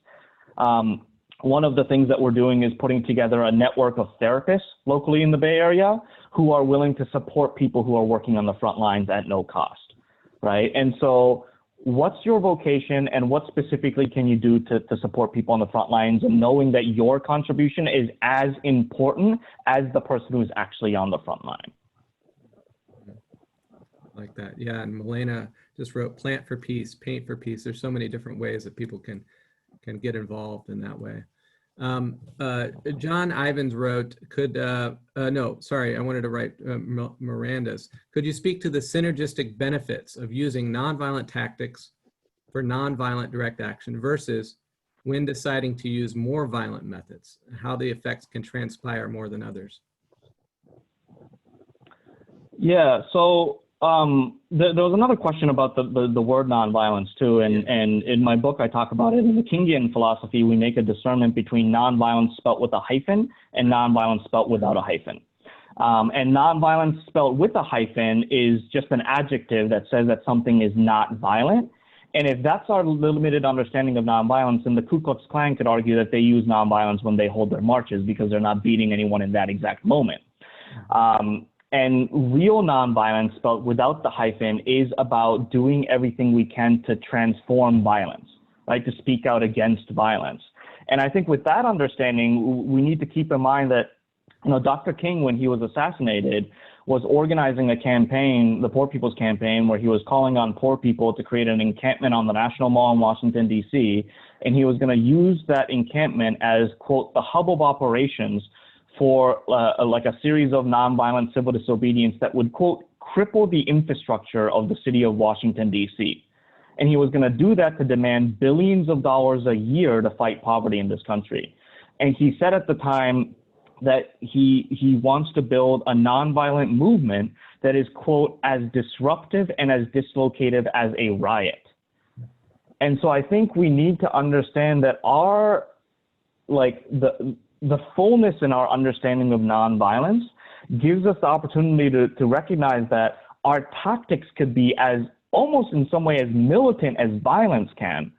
One of the things that we're doing is putting together a network of therapists locally in the Bay Area who are willing to support people who are working on the front lines at no cost, right? And so what's your vocation and what specifically can you do to support people on the front lines, and knowing that your contribution is as important as the person who's actually on the front line? Like that. Yeah, and Milena just wrote plant for peace, paint for peace. There's so many different ways that people can get involved in that way. John Ivans wrote, no, sorry, I wanted to write Miranda's. Could you speak to the synergistic benefits of using nonviolent tactics for nonviolent direct action versus when deciding to use more violent methods, how the effects can transpire more than others? Yeah, so there was another question about the word nonviolence too, and in my book I talk about it. In the Kenyan philosophy, we make a discernment between nonviolence spelt with a hyphen and nonviolence spelt without a hyphen. And nonviolence spelt with a hyphen is just an adjective that says that something is not violent. And if that's our limited understanding of nonviolence, then the Ku Klux Klan could argue that they use nonviolence when they hold their marches because they're not beating anyone in that exact moment. And real nonviolence, spelled without the hyphen, is about doing everything we can to transform violence, right? To speak out against violence. And I think with that understanding, we need to keep in mind that, you know, Dr. King, when he was assassinated, was organizing a campaign, the Poor People's Campaign, where he was calling on poor people to create an encampment on the National Mall in Washington, D.C. And he was going to use that encampment as, quote, the hub of operations for like a series of nonviolent civil disobedience that would, quote, cripple the infrastructure of the city of Washington, D.C. And he was going to do that to demand billions of dollars a year to fight poverty in this country. And he said at the time that he wants to build a nonviolent movement that is, quote, as disruptive and as dislocative as a riot. And so I think we need to understand that our, like, the fullness in our understanding of nonviolence gives us the opportunity to recognize that our tactics could be as almost in some way as militant as violence can,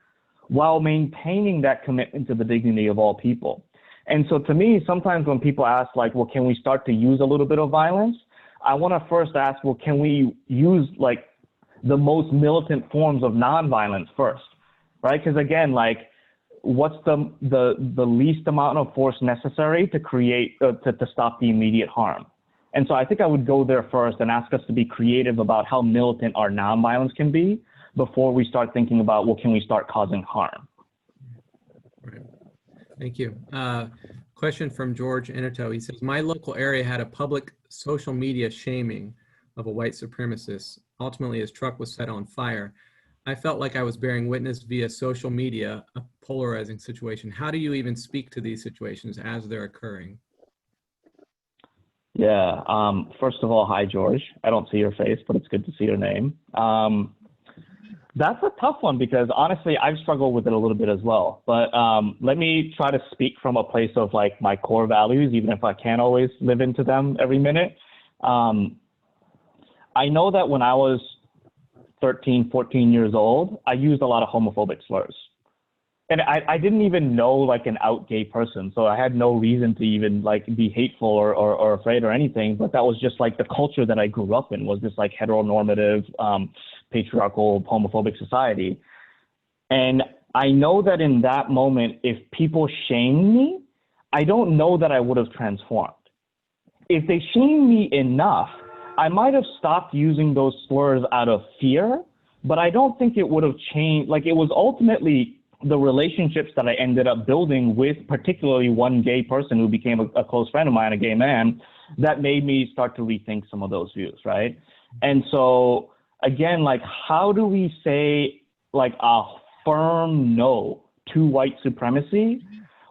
while maintaining that commitment to the dignity of all people. And so to me, sometimes when people ask, like, well, can we start to use a little bit of violence? I want to first ask, well, can we use like the most militant forms of nonviolence first, right? Because again, like, what's the least amount of force necessary to create to stop the immediate harm? And so I think I would go there first and ask us to be creative about how militant our nonviolence can be before we start thinking about, well, can we start causing harm? Right. Thank you. Question from George Inito. He says, my local area had a public social media shaming of a white supremacist. Ultimately, his truck was set on fire. I felt like I was bearing witness via social media, a polarizing situation. How do you even speak to these situations as they're occurring? Yeah, first of all, hi, George. I don't see your face, but it's good to see your name. That's a tough one because honestly, I've struggled with it a little bit as well. But let me try to speak from a place of like my core values, even if I can't always live into them every minute. I know that when I was 13, 14 years old, I used a lot of homophobic slurs. And I didn't even know like an out gay person. So I had no reason to even like be hateful or afraid or anything. But that was just like the culture that I grew up in, was this like heteronormative, patriarchal, homophobic society. And I know that in that moment, if people shamed me, I don't know that I would have transformed. If they shamed me enough, I might have stopped using those slurs out of fear, but I don't think it would have changed. Like, it was ultimately the relationships that I ended up building with particularly one gay person who became a close friend of mine, a gay man, that made me start to rethink some of those views, right? And so, again, like, how do we say, like, a firm no to white supremacy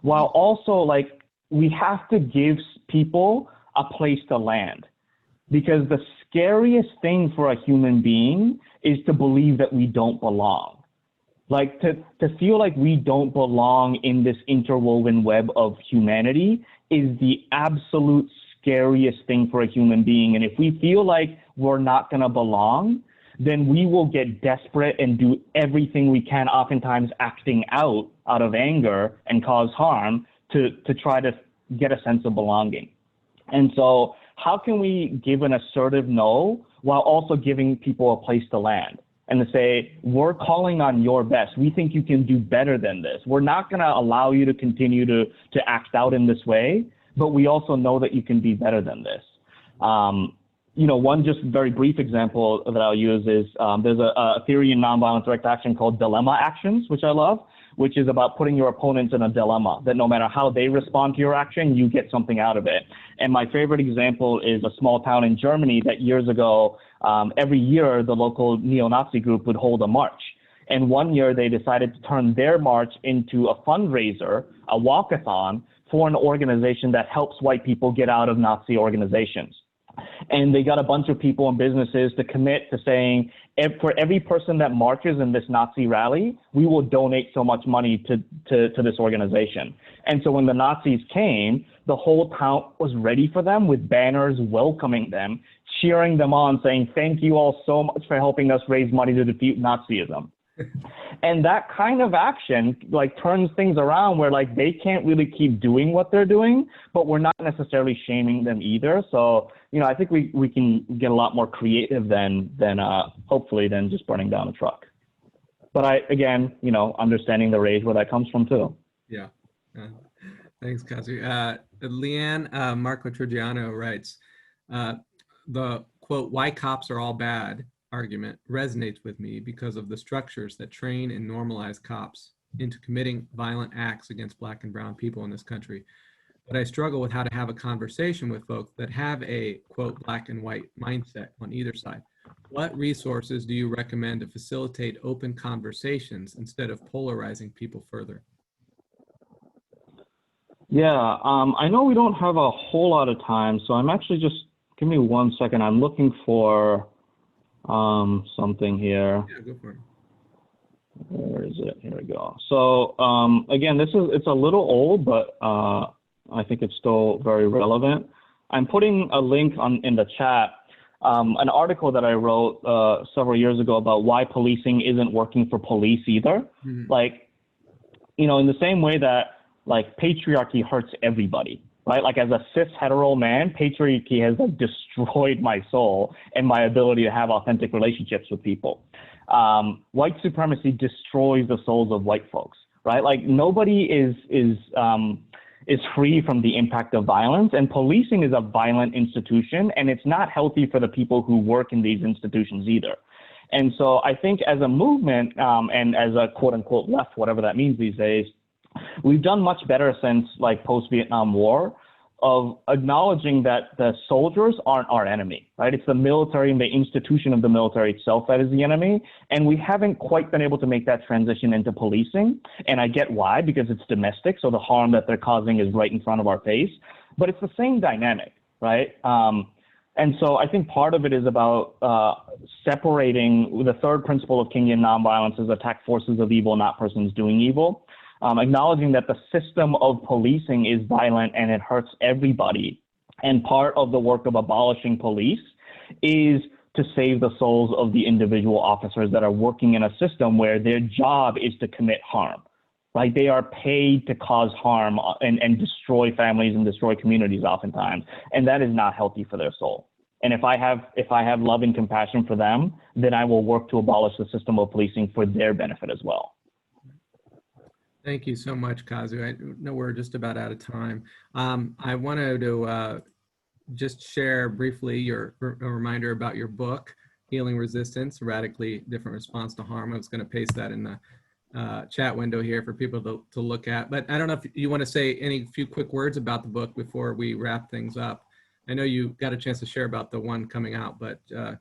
while also like we have to give people a place to land. Because the scariest thing for a human being is to believe that we don't belong. Like to feel like we don't belong in this interwoven web of humanity is the absolute scariest thing for a human being. And if we feel like we're not gonna belong, then we will get desperate and do everything we can, oftentimes acting out of anger and cause harm to try to get a sense of belonging. And so how can we give an assertive no while also giving people a place to land and to say, we're calling on your best. We think you can do better than this. We're not going to allow you to continue to act out in this way, but we also know that you can be better than this. You know, one just very brief example that I'll use is there's a theory in nonviolent direct action called dilemma actions, which I love, which is about putting your opponents in a dilemma, that no matter how they respond to your action, you get something out of it. And my favorite example is a small town in Germany that years ago, every year, the local neo-Nazi group would hold a march. And one year they decided to turn their march into a fundraiser, a walkathon, for an organization that helps white people get out of Nazi organizations. And they got a bunch of people and businesses to commit to saying, for every person that marches in this Nazi rally, we will donate so much money to this organization. And so when the Nazis came, the whole town was ready for them with banners welcoming them, cheering them on, saying, thank you all so much for helping us raise money to defeat Nazism. And that kind of action like turns things around where like they can't really keep doing what they're doing, but we're not necessarily shaming them either. So, you know, I think we can get a lot more creative than hopefully than just burning down a truck. But again, you know, understanding the rage where that comes from too. Yeah. Thanks, Kazu. Leanne Marco Trujano writes, the quote, why cops are all bad argument resonates with me because of the structures that train and normalize cops into committing violent acts against Black and brown people in this country. But I struggle with how to have a conversation with folks that have a quote, black and white mindset on either side. What resources do you recommend to facilitate open conversations instead of polarizing people further? Yeah, I know we don't have a whole lot of time, so I'm actually just, give me 1 second. I'm looking for something here. Yeah, go for it. Where is it? Here we go. So again, it's a little old, but I think it's still very relevant. I'm putting a link in the chat, an article that I wrote several years ago about why policing isn't working for police either. Mm-hmm. Like, you know, in the same way that like patriarchy hurts everybody. Right? Like as a cis hetero man, patriarchy has like destroyed my soul and my ability to have authentic relationships with people. White supremacy destroys the souls of white folks, right? Like nobody is free from the impact of violence, and policing is a violent institution, and it's not healthy for the people who work in these institutions either. And so I think as a movement and as a quote unquote left, whatever that means these days, we've done much better since like post-Vietnam War of acknowledging that the soldiers aren't our enemy, right? It's the military and the institution of the military itself that is the enemy. And we haven't quite been able to make that transition into policing. And I get why, because it's domestic. So the harm that they're causing is right in front of our face, but it's the same dynamic, right? And so I think part of it is about separating the third principle of Kenyan nonviolence is attack forces of evil, not persons doing evil. Acknowledging that the system of policing is violent and it hurts everybody. And part of the work of abolishing police is to save the souls of the individual officers that are working in a system where their job is to commit harm. Right? They are paid to cause harm and destroy families and destroy communities oftentimes. And that is not healthy for their soul. And if I have love and compassion for them, then I will work to abolish the system of policing for their benefit as well. Thank you so much, Kazu. I know we're just about out of time. I wanted to just share briefly a reminder about your book, Healing Resistance, Radically Different Response to Harm. I was going to paste that in the chat window here for people to look at. But I don't know if you want to say any few quick words about the book before we wrap things up. I know you got a chance to share about the one coming out, but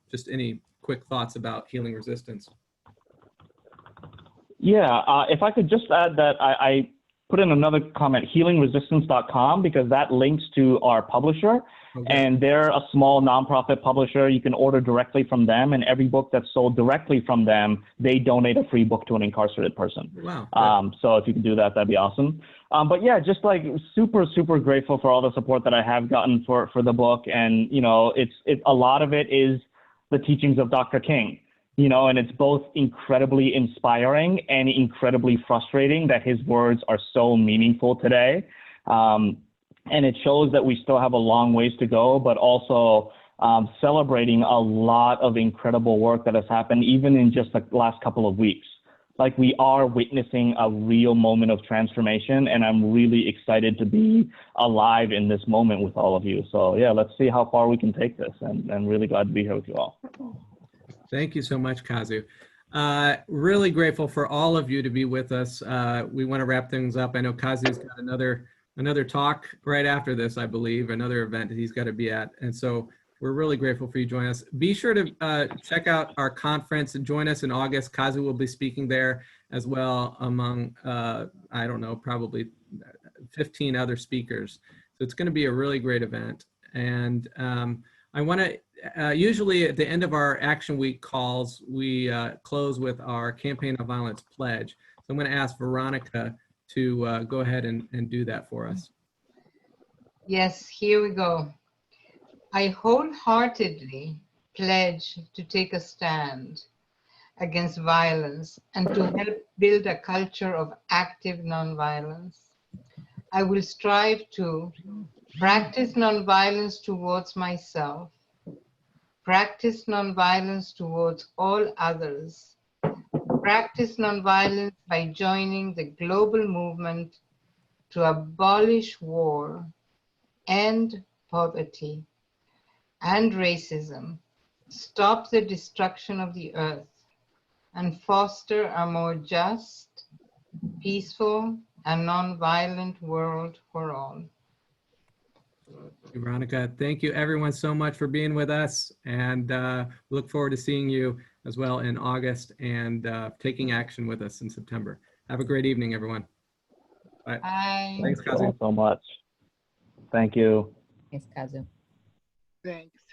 just any quick thoughts about Healing Resistance. Yeah, if I could just add that I put in another comment, healingresistance.com, because that links to our publisher. Okay. And they're a small nonprofit publisher. You can order directly from them, and every book that's sold directly from them, they donate a free book to an incarcerated person. Wow. So if you could do that, that'd be awesome. But yeah, just like super, super grateful for all the support that I have gotten for the book. And, you know, a lot of it is the teachings of Dr. King, you know, and it's both incredibly inspiring and incredibly frustrating that his words are so meaningful today. And it shows that we still have a long ways to go, but also celebrating a lot of incredible work that has happened even in just the last couple of weeks. Like, we are witnessing a real moment of transformation, and I'm really excited to be alive in this moment with all of you. So yeah, let's see how far we can take this, and I'm really glad to be here with you all. Thank you so much, Kazu. Really grateful for all of you to be with us. We want to wrap things up. I know Kazu's got another talk right after this, I believe, another event that he's got to be at. And so we're really grateful for you joining us. Be sure to check out our conference and join us in August. Kazu will be speaking there as well, among, I don't know, probably 15 other speakers. So it's going to be a really great event. And I want to, usually at the end of our Action Week calls, we close with our Campaign of Violence pledge. So I'm going to ask Veronica to go ahead and do that for us. Yes, here we go. I wholeheartedly pledge to take a stand against violence and to help build a culture of active nonviolence. I will strive to practice nonviolence towards myself, practice nonviolence towards all others, practice nonviolence by joining the global movement to abolish war, end poverty and racism, stop the destruction of the earth, and foster a more just, peaceful, and nonviolent world for all. Veronica, thank you everyone so much for being with us, and look forward to seeing you as well in August and taking action with us in September. Have a great evening, everyone. Bye. Bye. Thanks, Kazu. Thanks so much. Thank you. Thanks, Kazu. Thanks.